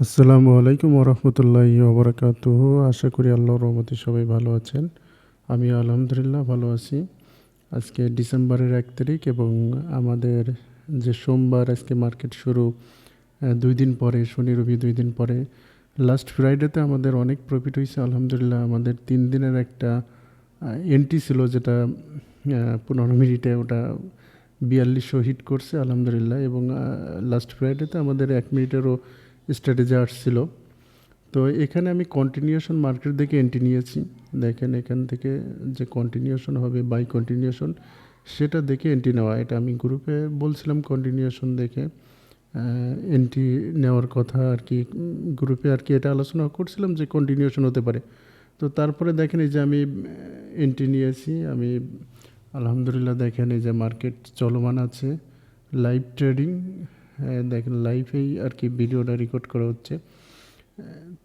আসসালামু আলাইকুম ওরহমতুল্লাহি ওবরাকাতুহু। আশা করি আল্লাহর রহমতে সবাই ভালো আছেন। আমি আলহামদুলিল্লাহ ভালো আছি। আজকে ডিসেম্বরের 1 তারিখ এবং আমাদের যে সোমবার আজকে মার্কেট শুরু, 2 দিন পরে, শনি রবি 2 দিন পরে। লাস্ট ফ্রাইডেতে আমাদের অনেক প্রফিট হয়েছে আলহামদুলিল্লাহ। আমাদের 3 দিনের একটা এন্ট্রি ছিল, যেটা 15 মিনিটে ওটা 4200 হিট করছে আলহামদুলিল্লাহ। এবং লাস্ট ফ্রাইডেতে আমাদের 1 মিনিটেরও স্ট্র্যাটেজি আসছিল। তো এখানে আমি কন্টিনিউশন মার্কেট দেখে এন্ট্রি নিয়েছি। দেখেন এখান থেকে যে কন্টিনিউশন হবে, বাই কন্টিনিউশন, সেটা দেখে এন্ট্রি নেওয়া। এটা আমি গ্রুপে বলছিলাম কন্টিনিউশন দেখে এন্ট্রি নেওয়ার কথা আর কি। গ্রুপে আর কি এটা আলোচনা করছিলাম যে কন্টিনিউশন হতে পারে। তো তারপরে দেখেন এই যে আমি এন্ট্রি নিয়েছি। আমি আলহামদুলিল্লাহ দেখেন এই যে মার্কেট চলমান আছে, লাইভ ট্রেডিং। দেখেন লাইভেই আর কি ভিডিওটা রেকর্ড করা হচ্ছে।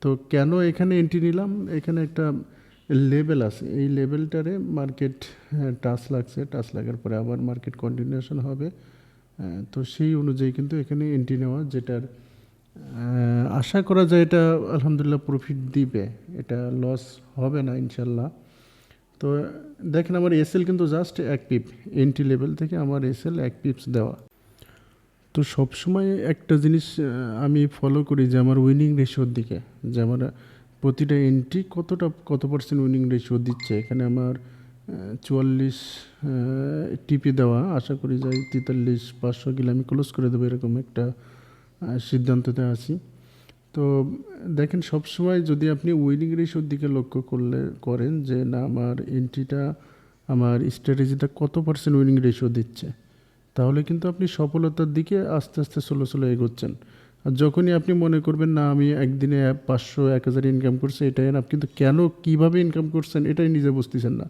তো কেন এখানে এন্ট্রি নিলাম, এখানে একটা লেভেল আছে, এই লেভেলটারে মার্কেট টাচ লাগছে, টাচ লাগার পরে আবার মার্কেট কন্টিনিউশন হবে। তো সেই অনুযায়ী কিন্তু এখানে এন্ট্রি নেওয়া, যেটার আশা করা যায় এটা আলহামদুলিল্লাহ প্রফিট দিবে, এটা লস হবে না ইনশাল্লাহ। তো দেখেন আমার এসএল কিন্তু জাস্ট 1 পিপ, এন্ট্রি লেভেল থেকে আমার এসএল 1 পিপস দেওয়া। তো সবসময় একটা জিনিস আমি ফলো করি যে আমার উইনিং রেশিওর দিকে, যে আমার প্রতিটা এন্ট্রি কত পার্সেন্ট উইনিং রেশিও দিচ্ছে। এখানে আমার 44 টিপি দেওয়া, আশা করি যাই 43,500 গেলে আমি ক্লোজ করে দেবো, এরকম একটা সিদ্ধান্ততে আছি। তো দেখেন সবসময় যদি আপনি উইনিং রেশিওর দিকে লক্ষ্য করেন যে না আমার এন্ট্রিটা, আমার স্ট্র্যাটেজিটা কত পার্সেন্ট উইনিং রেশিও দিচ্ছে, তাহলে কিন্তু আপনি সফলতার দিকে আস্তে আস্তে স্লো এগোচ্ছেন। আর যখনই আপনি মনে করবেন না আমি একদিনে 500-1000 ইনকাম করছি, এটাই না, কিন্তু কেন কীভাবে ইনকাম করছেন এটাই নিজে বুঝতেছেন না।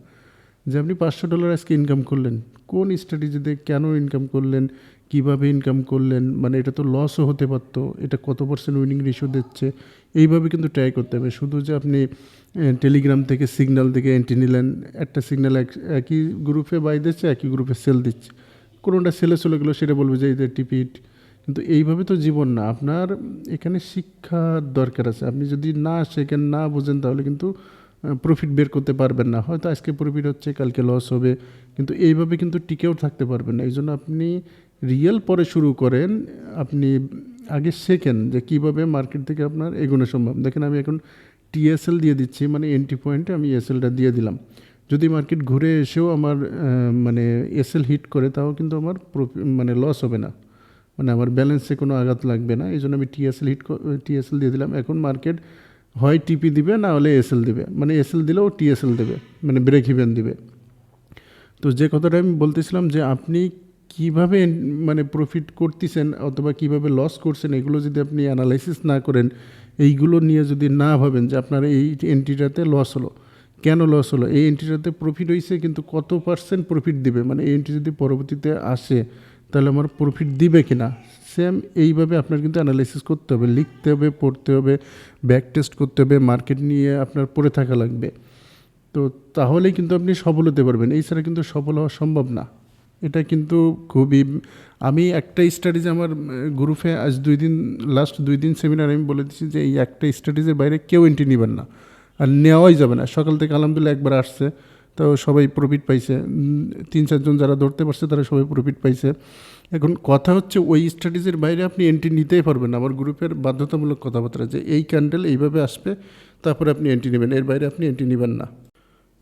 যে আপনি $500 আজকে ইনকাম করলেন, কোন স্ট্র্যাটেজিতে কেন ইনকাম করলেন, কিভাবে ইনকাম করলেন, মানে এটা তো লসও হতে পারতো, এটা কত পার্সেন্ট উইনিং রেশিও দিচ্ছে, এইভাবে কিন্তু ট্রাই করতে হবে। শুধু যে আপনি টেলিগ্রাম থেকে সিগন্যাল থেকে এন্ট্রি নিলেন, একটা সিগন্যাল একই গ্রুপে বাই দিচ্ছে, একই গ্রুপে সেল দিচ্ছে, কোনোটা সেলে চলে গেলো সেটা বলবে যে এই যে টিপিট। কিন্তু এইভাবে তো জীবন না, আপনার এখানে শিক্ষার দরকার আছে। আপনি যদি না শেখেন, না বোঝেন, তাহলে কিন্তু প্রফিট বের করতে পারবেন না। হয়তো আজকে প্রফিট হচ্ছে, কালকে লস হবে, কিন্তু এইভাবে কিন্তু টিকেও থাকতে পারবেন না। এই জন্য আপনি রিয়েল পরে শুরু করেন, আপনি আগে শেখেন যে কীভাবে মার্কেট থেকে আপনার এগোনো সম্ভব। দেখেন আমি এখন টিএসএল দিয়ে দিচ্ছি, মানে এন্ট্রি পয়েন্টে আমি এসএলটা দিয়ে দিলাম। যদি মার্কেট ঘুরে এসেও আমার মানে এসএল হিট করে, তাও কিন্তু আমার মানে লস হবে না, মানে আমার ব্যালেন্সে কোনো আঘাত লাগবে না। এই জন্য আমি টিএসএল দিয়ে দিলাম। এখন মার্কেট হয় টিপি দিবে, না হলে এসএল দিবে, মানে এসএল দিলেও টিএসএল দেবে, মানে ব্রেক ইভেন দিবে। তো যে কথাটা আমি বলতেছিলাম যে আপনি কিভাবে মানে প্রফিট করতেছেন অথবা কিভাবে লস করছেন, এগুলো যদি আপনি অ্যানালাইসিস না করেন, এইগুলো নিয়ে যদি না ভাবেন যে আপনার এই এন্ট্রিটাতে লস হলো, কেন লস হলো, এই এন্ট্রিটাতে প্রফিট হয়েছে কিন্তু কত পার্সেন্ট প্রফিট দিবে, মানে এই এন্ট্রি যদি পরবর্তীতে আসে তাহলে আমার প্রফিট দিবে কি না, সেম এইভাবে আপনার কিন্তু অ্যানালাইসিস করতে হবে, লিখতে হবে, পড়তে হবে, ব্যাক টেস্ট করতে হবে, মার্কেট নিয়ে আপনার পড়ে থাকা লাগবে। তো তাহলেই কিন্তু আপনি সফল হতে পারবেন, এছাড়া কিন্তু সফল হওয়া সম্ভব না। এটা কিন্তু খুবই, আমি একটা স্ট্র্যাটেজি আমার গ্রুপে আজ 2 দিন, লাস্ট 2 দিন সেমিনার আমি বলে দিচ্ছি যে এই একটা স্ট্র্যাটেজির বাইরে কেউ এন্ট্রি নেবেন না, আর নেওয়াই যাবে না। সকাল থেকে আলহামদুলিল্লাহ একবার আসছে, তো সবাই প্রফিট পাইছে, 3-4 জন যারা ধরতে পারছে তারা সবাই প্রফিট পাইছে। এখন কথা হচ্ছে ওই স্ট্র্যাটেজির বাইরে আপনি এন্ট্রি নিতেই পারবেন না। আমার গ্রুপের বাধ্যতামূলক কথাবার্তা যে এই ক্যান্ডেল এইভাবে আসবে, তারপরে আপনি এন্ট্রি নেবেন, এর বাইরে আপনি এন্ট্রি নেবেন না।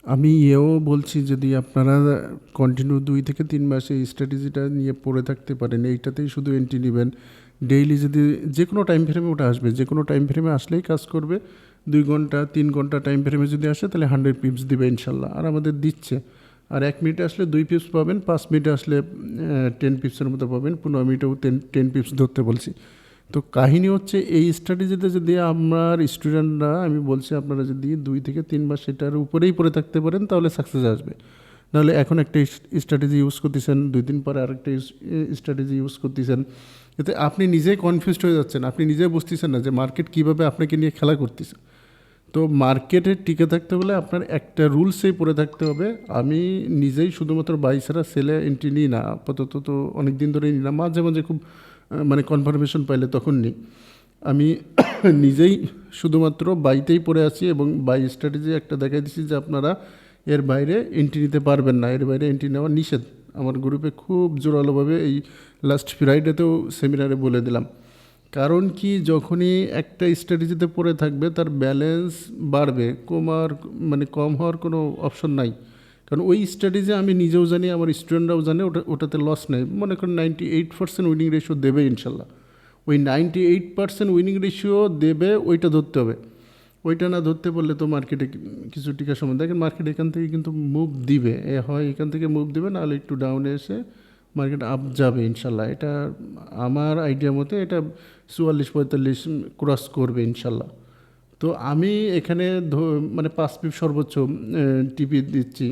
আমি এও বলছি যদি আপনারা কন্টিনিউ 2 থেকে 3 মাস এই স্ট্র্যাটেজিটা নিয়ে পড়ে থাকতে পারেন, এইটাতেই শুধু এন্ট্রি নেবেন, ডেইলি যদি যে কোনো টাইম ফ্রেমে ওটা আসবে, যে কোনো টাইম ফ্রেমে আসলেই কাজ করবে। 2 ঘন্টা 3 ঘন্টা টাইম ফ্রেমে যদি আসে তাহলে 100 পিপস দিবে ইনশাল্লাহ, আর আমাদের দিচ্ছে। আর 1 মিনিটে আসলে 2 পিপস পাবেন, 5 মিনিটে আসলে 10 পিপসের মতো পাবেন, 15 মিনিটেও 10 পিপস ধরতে বলছি। তো কাহিনী হচ্ছে এই স্ট্র্যাটেজিতে যদি আমার স্টুডেন্টরা, আমি বলছি আপনারা যদি 2 থেকে 3 মাস সেটার উপরেই পড়ে থাকতে পারেন তাহলে সাকসেস আসবে। নাহলে এখন একটা স্ট্র্যাটেজি ইউজ করতেছেন, 2 দিন পরে আরেকটা স্ট্র্যাটেজি ইউজ করতেছেন, এতে আপনি নিজেই কনফিউজড হয়ে যাচ্ছেন, আপনি নিজেই বুঝতেছেন না যে মার্কেট কীভাবে আপনাকে নিয়ে খেলা করতেছে। তো মার্কেটে টিকে থাকতে হলে আপনার একটা রুলসেই পড়ে থাকতে হবে। আমি নিজেই শুধুমাত্র বাই ছাড়া সেলে এন্ট্রি নিই না আপাতত, তো অনেক দিন ধরেই নিই না, মাঝে মাঝে খুব মানে কনফার্মেশন পাইলে তখন নিই। আমি নিজেই শুধুমাত্র বাইতেই পড়ে আছি এবং বাই স্ট্র্যাটেজি একটা দেখাই দিচ্ছি যে আপনারা এর বাইরে এন্ট্রি নিতে পারবেন না, এর বাইরে এন্ট্রি নেওয়া নিষেধ। আমার গ্রুপে খুব জোরালোভাবে এই লাস্ট ফ্রাইডেতেও সেমিনারে বলে দিলাম। কারণ কি, যখনই একটা স্ট্র্যাটেজিতে পড়ে থাকবে তার ব্যালেন্স বাড়বে, কম হওয়ার কোনো অপশন নাই। কারণ ওই স্ট্র্যাটেজি আমি নিজেও জানি, আমার স্টুডেন্টরাও জানে, ওটাতে লস নেই। মনে করেন 98% উইনিং রেশিও দেবে ইনশাল্লাহ। ওই 98% উইনিং রেশিও দেবে, ওইটা ধরতে হবে। ওইটা না ধরতে পারলে তো মার্কেটে কিছু টিকার সময় দেখেন মার্কেট এখান থেকে কিন্তু মুভ দিবে, হয় এখান থেকে মুভ দিবে, নাহলে একটু ডাউনে এসে মার্কেট আপ যাবে ইনশাল্লাহ। এটা আমার আইডিয়া মতে এটা 44-45 ক্রস করবে ইনশাল্লাহ। তো আমি এখানে 5 পিপ সর্বোচ্চ টিপি দিচ্ছি,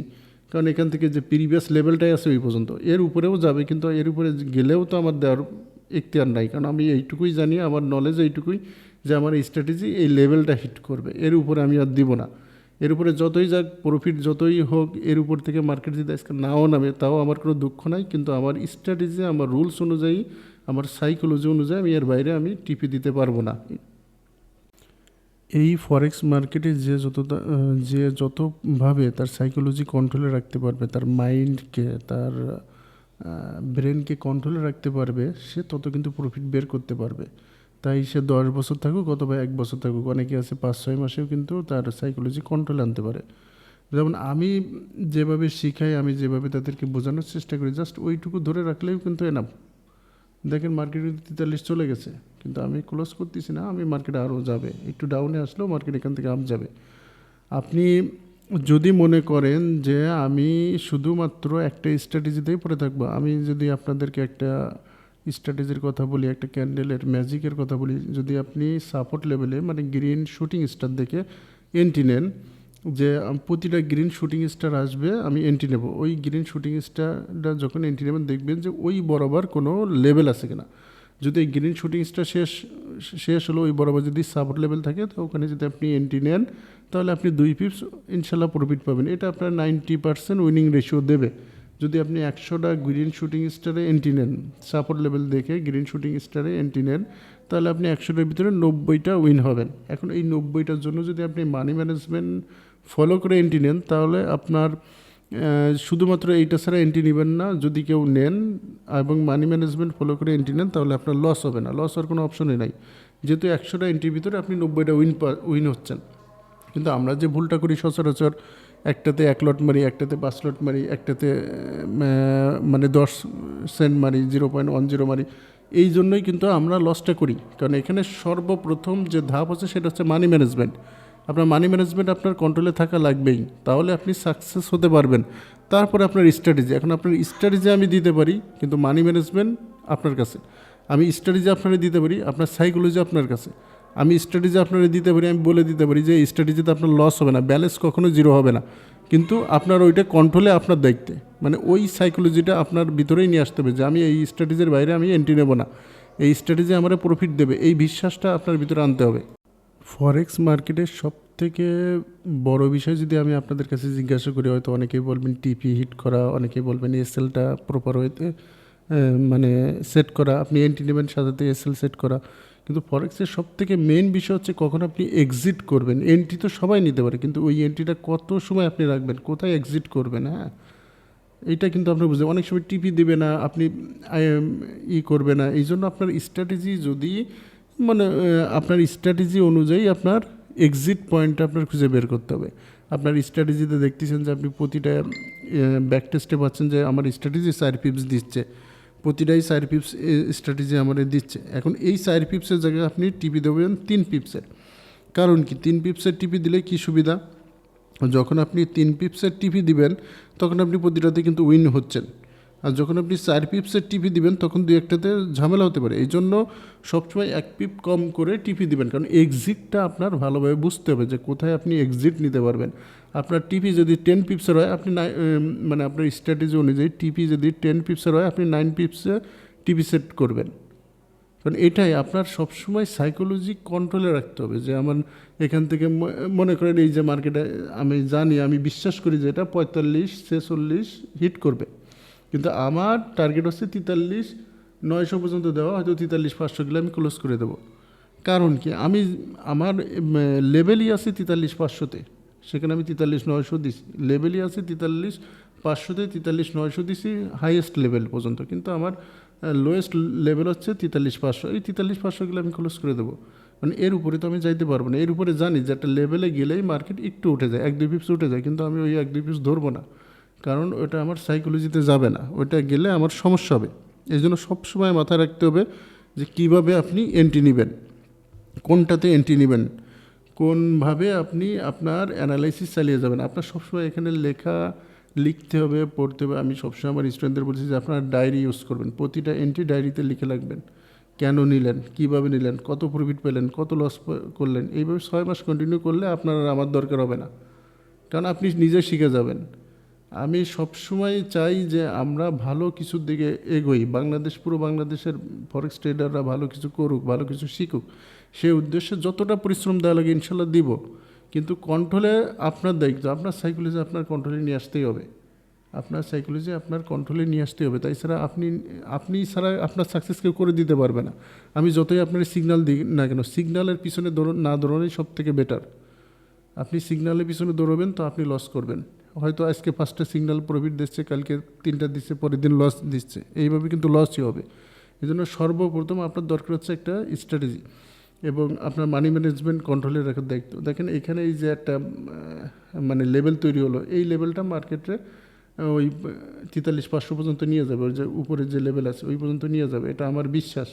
কারণ এখান থেকে যে প্রিভিয়াস লেভেলটাই আছে ওই পর্যন্ত, এর উপরেও যাবে, কিন্তু এর উপরে গেলেও তো আমার দেওয়ার এখতিয়ার নাই। কারণ আমি এইটুকুই জানি, আমার নলেজ এইটুকুই যে আমার এই স্ট্র্যাটেজি এই লেভেলটা হিট করবে, এর উপরে আমি আর দিব না। এর উপরে যতই যাক, প্রফিট যতই হোক, এর উপর থেকে মার্কেট যদি আজকে নাও নামে তাও আমার কোনো দুঃখ নাই। কিন্তু আমার স্ট্র্যাটেজি, আমার রুলস অনুযায়ী, আমার সাইকোলজি অনুযায়ী আমি এর বাইরে আমি টিপি দিতে পারবো না। এই ফরেক্স মার্কেটে যে যতভাবে তার সাইকোলজি কন্ট্রোলে রাখতে পারবে, তার মাইন্ডকে, তার ব্রেনকে কন্ট্রোলে রাখতে পারবে, সে তত কিন্তু প্রফিট বের করতে পারবে। তাই সে 10 বছর থাকুক অথবা 1 বছর থাকুক, অনেকে আছে 5-6 মাসেও কিন্তু তার সাইকোলজি কন্ট্রোলে আনতে পারে। যেমন আমি যেভাবে শিখাই, আমি যেভাবে তাদেরকে বোঝানোর চেষ্টা করি, জাস্ট ওইটুকু ধরে রাখলেও কিন্তু এনাফ। দেখেন মার্কেট কিন্তু 43 চলে গেছে, কিন্তু আমি ক্লোজ করতেছি না, আমি মার্কেটে আরও যাবে, একটু ডাউনে আসলেও মার্কেট এখান থেকে আপ যাবে। আপনি যদি মনে করেন যে আমি শুধুমাত্র একটা স্ট্র্যাটেজিতেই পড়ে থাকবো, আমি যদি আপনাদেরকে একটা স্ট্র্যাটেজির কথা বলি, একটা ক্যান্ডেলের ম্যাজিকের কথা বলি, যদি আপনি সাপোর্ট লেভেলে গ্রিন শুটিং স্টার দেখে এন্ট্রি নেন, যে প্রতিটা গ্রিন শুটিং স্টার আসবে, আমি এন্ট্রি নেব, ওই গ্রিন শুটিং স্টারটা যখন এন্ট্রি নেবেন দেখবেন যে ওই বরাবর কোনো লেভেল আছে কিনা। যদি এই গ্রিন শুটিং স্টার শেষ হলো, ওই বরাবর যদি সাপোর্ট লেভেল থাকে, তো ওখানে যদি আপনি এন্ট্রি নেন তাহলে আপনি 2 পিপস ইনশাল্লাহ প্রফিট পাবেন। এটা আপনার 90% উইনিং রেশিও দেবে। যদি আপনি 100টা গ্রিন শুটিং স্টারে এন্ট্রি নেন, সাপোর্ট লেভেল দেখে গ্রিন শুটিং স্টারে এন্ট্রি নেন, তাহলে আপনি 100টার ভিতরে 90টা উইন হবেন। এখন এই 90টার জন্য যদি আপনি মানি ম্যানেজমেন্ট ফলো করে এন্ট্রি নেন, তাহলে আপনার শুধুমাত্র এইটা ছাড়া এন্ট্রি নেবেন না। যদি কেউ নেন এবং মানি ম্যানেজমেন্ট ফলো করে এন্ট্রি নেন, তাহলে আপনার লস হবে না, লস হওয়ার কোনো অপশনই নাই। যেহেতু 100টা এন্ট্রির ভিতরে আপনি 90টা উইন হচ্ছেন। কিন্তু আমরা যে ভুলটা করি সচরাচর, একটাতে 1 লট মারি, একটাতে 5 লট মারি, একটাতে 10 সেন্ট মারি, 0.10 মারি, এই জন্যই কিন্তু আমরা লসটা করি। কারণ এখানে সর্বপ্রথম যে ধাপ আছে সেটা হচ্ছে মানি ম্যানেজমেন্ট। আপনার মানি ম্যানেজমেন্ট আপনার কন্ট্রোলে থাকা লাগবেই, তাহলে আপনি সাকসেস হতে পারবেন। তারপরে আপনার স্ট্র্যাটেজি, এখন আপনার স্ট্র্যাটেজি আমি দিতে পারি, কিন্তু মানি ম্যানেজমেন্ট আপনার কাছে। আমি স্ট্র্যাটেজি আপনারা দিতে পারি, আপনার সাইকোলজি আপনার কাছে। আমি স্ট্র্যাটেজি আপনারা দিতে পারি, আমি বলে দিতে পারি যে এই স্ট্র্যাটেজিতে আপনার লস হবে না, ব্যালেন্স কখনো জিরো হবে না, কিন্তু আপনার ওইটা কন্ট্রোলে আপনার দায়িত্বে। ওই সাইকোলজিটা আপনার ভিতরেই নিয়ে আসতে হবে যে আমি এই স্ট্র্যাটেজির বাইরে আমি এন্ট্রি নেব না, এই স্ট্র্যাটেজি আমার প্রফিট দেবে, এই বিশ্বাসটা আপনার ভিতরে আনতে হবে। ফরেক্স মার্কেটের সবথেকে বড় বিষয় যদি আমি আপনাদের কাছে জিজ্ঞাসা করি, হয়তো অনেকেই বলবেন টিপি হিট করা, অনেকেই বলবেন এসএলটা প্রপার হইতে সেট করা, আপনি এন্ট্রি নেবেন সাথে এসএল সেট করা। কিন্তু ফরেক্সের সবথেকে মেইন বিষয় হচ্ছে কখন আপনি এক্সিট করবেন। এন্ট্রি তো সবাই নিতে পারে, কিন্তু ওই এন্ট্রিটা কত সময় আপনি রাখবেন, কোথায় এক্সিট করবেন, হ্যাঁ, এইটা কিন্তু আপনি বুঝতে। অনেক সময় টিপি দেবে না, আপনি করবে না। এই জন্য আপনার স্ট্র্যাটেজি যদি আপনার স্ট্র্যাটেজি অনুযায়ী আপনার এক্সিট পয়েন্টটা আপনার খুঁজে বের করতে হবে। আপনার স্ট্র্যাটেজিতে দেখতেছেন যে আপনি প্রতিটা ব্যাক টেস্টে পাচ্ছেন যে আমার স্ট্র্যাটেজি 4 পিপস দিচ্ছে, প্রতিটাই 4 পিপস স্ট্র্যাটেজি আমাদের দিচ্ছে। এখন এই 4 পিপসের জায়গায় আপনি টিপি দেবেন 3 পিপসের। কারণ কি, 3 পিপসের টিপি দিলে কি সুবিধা, যখন আপনি 3 পিপসের টিপি দিবেন তখন আপনি প্রতিটাতে কিন্তু উইন হচ্ছেন। আর যখন আপনি 4 পিপসের টিপি দিবেন তখন 2-1টাতে ঝামেলা হতে পারে। এই জন্য সবসময় 1 পিপ কম করে টিপি দিবেন, কারণ এক্সিটটা আপনার ভালোভাবে বুঝতে হবে যে কোথায় আপনি এক্সিট নিতে পারবেন। আপনার টিপি যদি 10 পিপসের হয়, আপনি আপনার স্ট্র্যাটেজি অনুযায়ী টিপি যদি 10 পিপসের হয়, আপনি 9 পিপসে টিপি সেট করবেন। কারণ এটাই আপনার সবসময় সাইকোলজি কন্ট্রোলে রাখতে হবে যে আমার এখান থেকে মনে করেন এই যে মার্কেটে আমি জানি, আমি বিশ্বাস করি যে এটা 45-46 হিট করবে, কিন্তু আমার টার্গেট হচ্ছে 43-900 পর্যন্ত দেওয়া, হয়তো 43-500 গেলে আমি ক্লোজ করে দেবো। কারণ কি আমি আমার লেভেলই আছে 43,500-তে, সেখানে আমি 43,900 দিছি, লেভেলই আছে 43,500-তে, 43,900 দিছি হাইয়েস্ট লেভেল পর্যন্ত, কিন্তু আমার লোয়েস্ট লেভেল হচ্ছে 43,500। এই 43,500 আমি ক্লোজ করে দেবো, মানে এর উপরে তো আমি যাইতে পারবো না। এর উপরে জানি যে একটা লেভেলে গেলেই মার্কেট একটু উঠে যায়, 1-2 পিপস উঠে যায়, কিন্তু আমি ওই 1-2 পিপস ধরবো না, কারণ ওটা আমার সাইকোলজিতে যাবে না, ওটা গেলে আমার সমস্যা হবে। এই জন্য সবসময় মাথায় রাখতে হবে যে কীভাবে আপনি এন্ট্রি নেবেন, কোনটাতে এন্ট্রি নেবেন, কোনভাবে আপনি আপনার অ্যানালাইসিস চালিয়ে যাবেন। আপনার সবসময় এখানে লিখতে হবে, পড়তে হবে। আমি সবসময় আমার স্টুডেন্টদের বলছি যে আপনার ডায়েরি ইউজ করবেন, প্রতিটা এন্ট্রি ডায়েরিতে লিখে রাখবেন, কেন নিলেন, কীভাবে নিলেন, কত প্রফিট পেলেন, কত লস করলেন। এইভাবে 6 মাস কন্টিনিউ করলে আপনার আর আমার দরকার হবে না, কারণ আপনি নিজে শিখে যাবেন। আমি সবসময় চাই যে আমরা ভালো কিছুর দিকে এগোই, বাংলাদেশ, পুরো বাংলাদেশের ফরেক্স ট্রেডাররা ভালো কিছু করুক, ভালো কিছু শিখুক, সেই উদ্দেশ্যে যতটা পরিশ্রম দেওয়া লাগে ইনশাল্লাহ দিব। কিন্তু কন্ট্রোলে আপনার দায়িত্ব, আপনার সাইকোলজি আপনার কন্ট্রোলে নিয়ে আসতেই হবে, আপনার সাইকোলজি আপনার কন্ট্রোলে নিয়ে আসতে হবে। তাই ছাড়া আপনি ছাড়া আপনার সাকসেস কেউ করে দিতে পারবে না। আমি যতই আপনার সিগন্যাল দিই না কেন, সিগন্যালের পিছনে না দৌড়ানোই সব থেকে বেটার। আপনি সিগন্যালের পিছনে দৌড়বেন তো আপনি লস করবেন। হয়তো আজকে 5টা সিগন্যাল প্রফিট দিচ্ছে, কালকে 3টা দিচ্ছে, পরের দিন লস দিচ্ছে, এইভাবে কিন্তু লসই হবে। এই জন্য সর্বপ্রথম আপনার দরকার হচ্ছে একটা স্ট্র্যাটেজি এবং আপনার মানি ম্যানেজমেন্ট কন্ট্রোলে রাখার দায়িত্ব। দেখেন এখানে এই যে একটা মানে লেভেল তৈরি হলো, এই লেভেলটা মার্কেটে ওই 43,500 পর্যন্ত নিয়ে যাবে, ওই যে উপরে যে লেভেল আছে ওই পর্যন্ত নিয়ে যাবে, এটা আমার বিশ্বাস।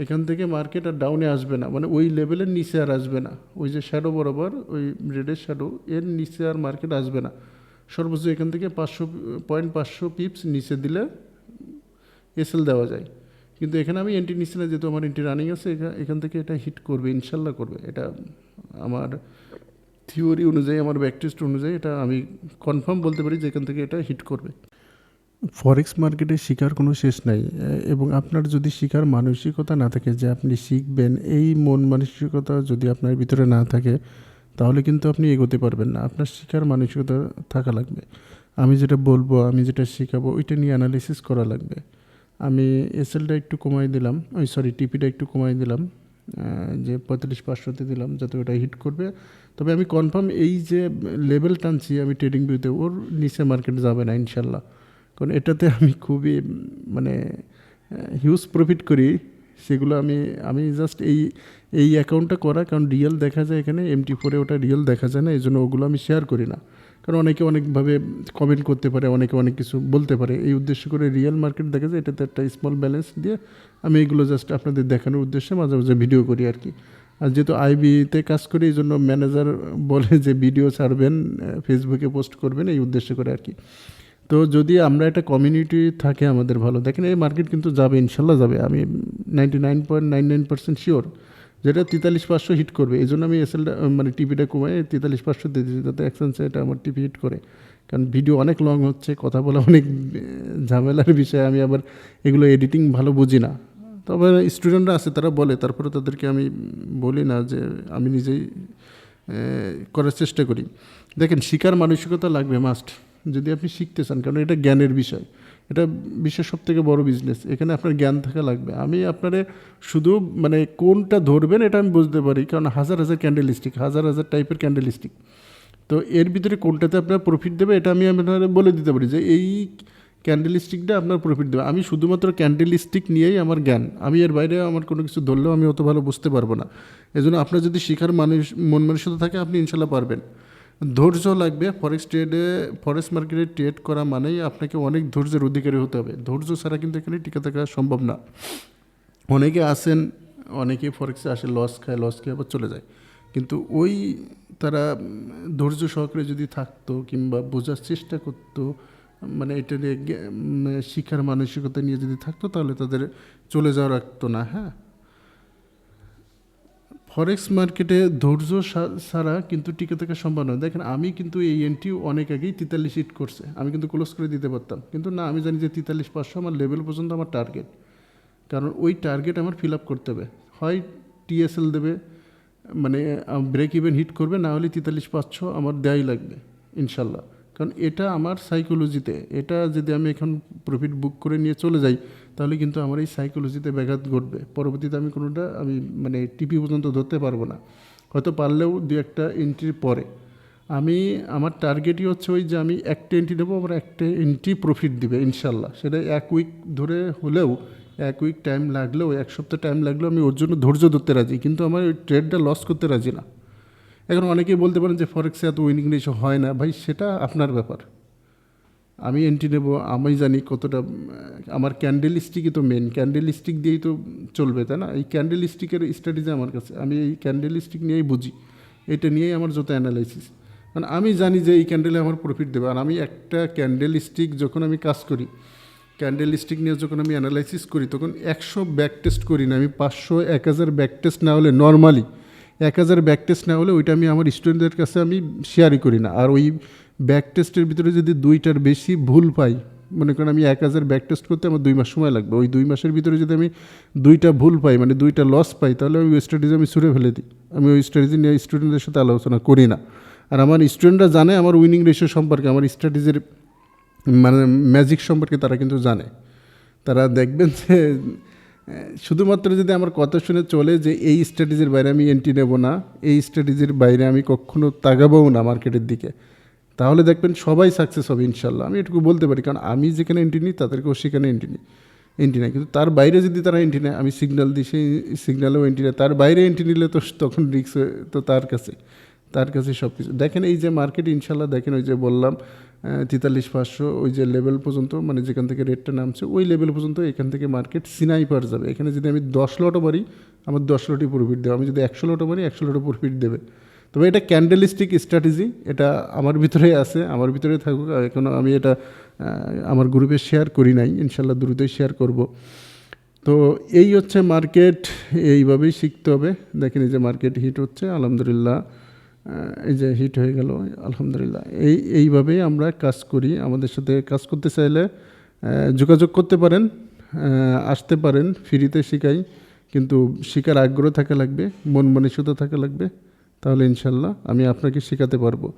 এখান থেকে মার্কেট আর ডাউনে আসবে না, মানে ওই লেভেলের নিচে আর আসবে না। ওই যে শ্যাডো বরাবর, ওই রেডের শ্যাডো, এর নিচে আর মার্কেট আসবে না। সর্বোচ্চ এখান থেকে 500 পিপস নিচে দিলে এসএল দেওয়া যায়, কিন্তু এখানে আমি এন্ট্রি নিচ্ছি না, যেহেতু আমার এন্ট্রি রানিং আছে। এখান থেকে এটা হিট করবে, ইনশাল্লাহ করবে। এটা আমার থিওরি অনুযায়ী, আমার ব্যাক টেস্ট অনুযায়ী এটা আমি কনফার্ম বলতে পারি যে এখান থেকে এটা হিট করবে। ফরেক্স মার্কেটে শেখার কোনো শেষ নাই, এবং আপনার যদি শেখার মানসিকতা না থাকে যে আপনি শিখবেন, এই মন মানসিকতা যদি আপনার ভিতরে না থাকে, তাহলে কিন্তু আপনি এগোতে পারবেন না। আপনার শেখার মানসিকতা থাকা লাগবে। আমি যেটা বলবো, আমি যেটা শেখাবো, ওইটা নিয়ে অ্যানালিসিস করা লাগবে। আমি এসএলটা একটু কমাই দিলাম, টিপিটা একটু কমাই দিলাম, যে 45,500-তে দিলাম, যাতে ওটা হিট করবে। তবে আমি কনফার্ম এই যে লেভেল টানছি আমি ট্রেডিং ভিউতে, ওর নিচে মার্কেট যাবে না ইনশাল্লাহ, কারণ এটাতে আমি খুবই মানে হিউজ প্রফিট করি। সেগুলো আমি জাস্ট এই অ্যাকাউন্টটা করা, কারণ রিয়েল দেখা যায় এখানে, MT4-এ ওটা রিয়েল দেখা যায় না, এই জন্য ওগুলো আমি শেয়ার করি না। কারণ অনেকে অনেকভাবে কমেন্ট করতে পারে, অনেকে অনেক কিছু বলতে পারে, এই উদ্দেশ্য করে রিয়েল মার্কেট দেখা যায়, এটাতে একটা স্মল ব্যালেন্স দিয়ে আমি এগুলো জাস্ট আপনাদের দেখানোর উদ্দেশ্যে মাঝে মাঝে ভিডিও করি আর কি। আর যেহেতু আইবিতে কাজ করি, এই জন্য ম্যানেজার বলে যে ভিডিও ছাড়বেন, ফেসবুকে পোস্ট করবেন, এই উদ্দেশ্য করে আর কি। তো যদি আমরা একটা কমিউনিটি থাকে আমাদের ভালো, দেখেন এই মার্কেট কিন্তু যাবে, ইনশাল্লাহ যাবে। আমি 99.99% শিওর যেটা 43,500 হিট করবে। এই জন্য আমি এসএলটা মানে টিপিটা কমাই 43,500 দিয়ে দিচ্ছি, যাতে এক্সচেঞ্জে এটা আমার টিপি হিট করে। কারণ ভিডিও অনেক লং হচ্ছে, কথা বলা অনেক ঝামেলার বিষয়, আমি আবার এগুলো এডিটিং ভালো বুঝি না। তবে স্টুডেন্টরা আছে, তারা বলে, তারপরে তাদেরকে আমি বলি না, যে আমি নিজেই করার চেষ্টা করি। দেখেন শিখার মানসিকতা লাগবে মাস্ট, যদি আপনি শিখতে চান, কারণ এটা জ্ঞানের বিষয়, এটা বিশ্বের সবথেকে বড় বিজনেস, এখানে আপনার জ্ঞান থাকা লাগবে। আমি আপনারে শুধু মানে কোনটা ধরবেন এটা আমি বুঝতে পারি, কারণ হাজার হাজার ক্যান্ডেলস্টিক, হাজার হাজার টাইপের ক্যান্ডেলস্টিক, তো এর ভিতরে কোনটাতে আপনার প্রফিট দেবে এটা আমি আপনারা বলে দিতে পারি যে এই ক্যান্ডেলস্টিকটা আপনার প্রফিট দেবে। আমি শুধুমাত্র ক্যান্ডেলস্টিক নিয়েই আমার জ্ঞান, আমি এর বাইরে আমার কোনো কিছু ধরলেও আমি অত ভালো বুঝতে পারবো না। এজন্য আপনার যদি শেখার মন মানসিকতা থাকে, আপনি ইনশাল্লাহ পারবেন। ধৈর্য লাগবে। ফরেক্স মার্কেটে ট্রেড করা মানেই আপনাকে অনেক ধৈর্যের অধিকারী হতে হবে। ধৈর্য ছাড়া কিন্তু এখানে টিকে থাকা সম্ভব না। অনেকে আসেন, অনেকে ফরেক্সে আসে, লস খায় আবার চলে যায়, কিন্তু ওই তারা ধৈর্য সহকারে যদি থাকতো কিংবা বোঝার চেষ্টা করতো, মানে এটা নিয়ে শিক্ষার মানসিকতা নিয়ে যদি থাকতো, তাহলে তাদের চলে যাওয়া রাখতো না। হ্যাঁ, ফরেক্স মার্কেটে ধৈর্য ছাড়া কিন্তু টিকে থাকা সম্ভব নয়। দেখেন আমি কিন্তু এই এন্ট্রি অনেক আগেই 43 হিট করছে, আমি কিন্তু ক্লোজ করে দিতে পারতাম, কিন্তু না, আমি জানি যে 43,500 আমার লেভেল পর্যন্ত আমার টার্গেট, কারণ ওই টার্গেট আমার ফিল আপ করতে হবে। হয় টিএসএল দেবে, মানে ব্রেক ইভেন হিট করবে, না হলে 43,500 আমার দেয়াই লাগবে ইনশাল্লাহ। কারণ এটা আমার সাইকোলজিতে, এটা যদি আমি এখন প্রফিট বুক করে নিয়ে চলে যাই, তাহলে কিন্তু আমার এই সাইকোলজিতে ব্যাঘাত ঘটবে, পরবর্তীতে আমি কোনোটা আমি মানে টিপি পর্যন্ত ধরতে পারবো না, হয়তো পারলেও দু একটা এন্ট্রির পরে। আমি আমার টার্গেটই হচ্ছে ওই যে আমি একটা এন্ট্রি দেবো, আমার একটা এন্ট্রি প্রফিট দিবে ইনশাল্লাহ, সেটা 1 উইক ধরে হলেও, 1 উইক টাইম লাগলেও, 1 সপ্তাহ টাইম লাগলেও আমি ওর জন্য ধৈর্য ধরতে রাজি, কিন্তু আমার ওই ট্রেডটা লস করতে রাজি না। এখন অনেকেই বলতে পারেন যে ফরেক্সে এত উইনিং রেশিও হয় না, ভাই সেটা আপনার ব্যাপার। আমি এন্ট্রি নেবো, আমি জানি কতটা, আমার ক্যান্ডেল স্টিকই তো মেন, ক্যান্ডেল স্টিক দিয়েই তো চলবে, তাই না? এই ক্যান্ডেল স্টিকের স্ট্র্যাটেজি আমার কাছে, আমি এই ক্যান্ডেল স্টিক নিয়েই বুঝি, এটা নিয়েই আমার যত অ্যানালাইসিস, কারণ আমি জানি যে এই ক্যান্ডেলে আমার প্রফিট দেবে। আর আমি একটা ক্যান্ডেল স্টিক যখন আমি কাজ করি, ক্যান্ডেল স্টিক নিয়ে যখন আমি অ্যানালাইসিস করি, তখন 100 ব্যাক টেস্ট করি না আমি, 500 1000 ব্যাক টেস্ট না হলে, নর্মালি 1000 ব্যাক টেস্ট না হলে ওইটা আমি আমার স্টুডেন্টদের কাছে আমি শেয়ারই করি না। আর ওই ব্যাক টেস্টের ভিতরে যদি 2টার বেশি ভুল পাই, মনে করেন আমি 1000 ব্যাক টেস্ট করতে আমার 2 মাস সময় লাগবে, ওই 2 মাসের ভিতরে যদি আমি 2টা ভুল পাই, মানে 2টা লস পাই, তাহলে ওই স্ট্র্যাটেজি আমি ছুঁড়ে ফেলে দিই। আমি ওই স্ট্র্যাটেজি নিয়ে স্টুডেন্টদের সাথে আলোচনা করি না। আর আমার স্টুডেন্টরা জানে আমার উইনিং রেশিও সম্পর্কে, আমার স্ট্র্যাটেজির মানে ম্যাজিক সম্পর্কে তারা কিন্তু জানে। তারা দেখবেন যে শুধুমাত্র যদি আমার কথা শুনে চলে যে এই স্ট্র্যাটেজির বাইরে আমি এন্ট্রি নেব না, এই স্ট্র্যাটেজির বাইরে আমি কখনো তাকাবও না মার্কেটের দিকে, তাহলে দেখবেন সবাই সাকসেস হবে ইনশাল্লাহ। আমি এটুকু বলতে পারি, কারণ আমি যেখানে এন্ট্রি নিই তাদেরকেও সেখানে এন্ট্রি নেয়, কিন্তু তার বাইরে যদি তারা এন্ট্রি নেয়, আমি সিগন্যাল দিই, সেই সিগন্যালেও এন্ট্রি নেয়, তার বাইরে এন্ট্রি নিলে তো তখন রিস্ক তো তার কাছে সব কিছু। দেখেন এই যে মার্কেট ইনশাল্লাহ, দেখেন ওই যে বললাম 43,500 ওই যে লেভেল পর্যন্ত, মানে যেখান থেকে রেটটা নামছে ওই লেভেল পর্যন্ত, এখান থেকে মার্কেট সিনাই পার যাবে। এখানে যদি আমি 10 লটও মারি, আমার 10 লটই প্রফিট দেবে, আমি যদি 100 লটও মারি 100 লটও প্রফিট দেবে। তবে এটা ক্যান্ডেলিস্টিক স্ট্র্যাটেজি, এটা আমার ভিতরেই আছে, আমার ভিতরে থাকুক। এখনও আমি এটা আমার গ্রুপে শেয়ার করি নাই, ইনশাল্লাহ দ্রুতই শেয়ার করব। তো এই হচ্ছে মার্কেট, এইভাবেই শিখতে হবে। দেখেন এই যে মার্কেট হিট হচ্ছে, আলহামদুলিল্লাহ, এই যে হিট হয়ে গেল, আলহামদুলিল্লাহ। এইভাবেই আমরা কাজ করি। আমাদের সাথে কাজ করতে চাইলে যোগাযোগ করতে পারেন, আসতে পারেন, ফ্রিতে শেখাই, কিন্তু শেখার আগ্রহ থাকা লাগবে, মন মানসিকতা থাকা লাগবে, তাহলে ইনশাল্লাহ আমি আপনাকে শেখাতে পারবো।